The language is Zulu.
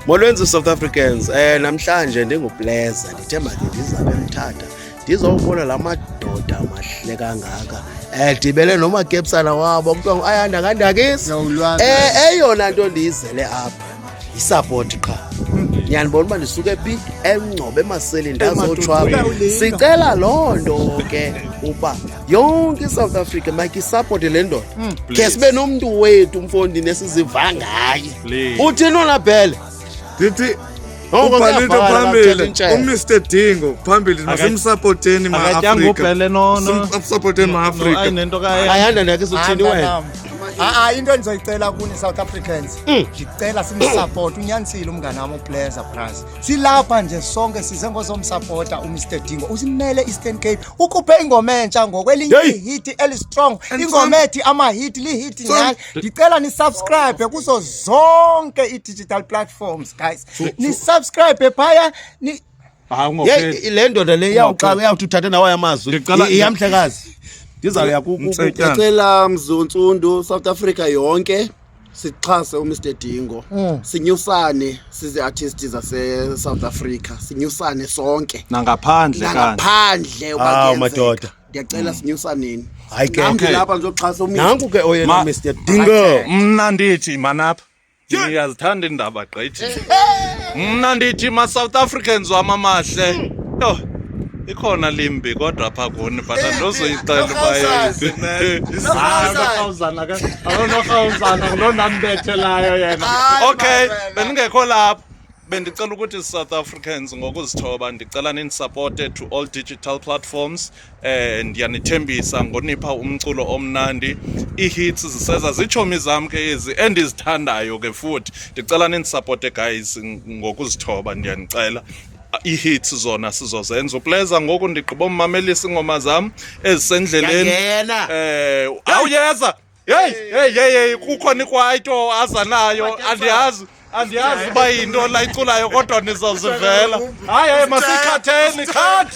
Molweni South Africans. Namhlanje ndinguPleza ndithe make ndizabe eMthatha ndizowubona la madoda amahle kangaka. Dibele nomakepsana wabo kuthiwa ayanda kandakisi. Eyona nto ndiyizele apha yisupport qha. Ngiyanibona uba ndisuke phi eNgcobo eMaseli ndazotshwaba. Sicela loo nto ke uba yonke iSouth Africa mayisupport le ndoda. Ke sibe nomntu wethu umfondini esiziva ngaye. Uthini olabhele? Ndithi ubhalile phambili uMr Dingo phambili masimsupporteni ma-Afrika. Simsupporteni ma-Afrika. Ayanda ndakhe uthini wena? Into endizoyicela kuni South Africans ndicela simsupport unyanisile umngane wami uPleza Pras. Silapha nje sonke size ngozomsupporta uMr Dingo. Usimele Eastern Cape ukhuphe ingoma entsha ngokwelinye ihit elistrong. Ingoma ethi ama-hit li-hit nyali. Ndicela ni-subscribe kuzo zonke i-digital platforms guys. Ni-subscribe phaya ni le ndoda le yawuthi uthathe nawe amazwi iyamhlekazi. Ndizawuya Ngicela Mzunsundu South Africa yonke sixhase uMr Dingo. Sinyusane size artists zase South Africa. Sinyusane sonke. Nangaphandle madoda. Ndiyacela sinyusaneni. Hayi ke lapha ngizoxhasa uMr. Nanku ke oyena Mr Dingo. Mna ndithi manapha ngiyazithanda indaba gqithi. Mna ndithi ma South Africans wamamahle. Yo ikhona limbi kodwa apha kuni but andozoyicela uba okay bendingekho lapha bendicela ukuthi South Africans ngokuzithoba ndicela ninisupport to all digital platforms. Ndiyanithembisa ngonipha umculo omnandi, i-hits ziseza zitshomi zam ke ezi endizithandayo ke futhi ndicela ninisupport guys ngokuzithoba ndiyanicela. I-hits zona sizozenza uPleza ngoku ndigqiba ummamelisa ingoma zam ezisendleleni. Awuyeza hey kukhona ikwaito aza nayo andiyazi uba yinto la iculayo kodwa nizawuzivela. Hayi masikhatheni cut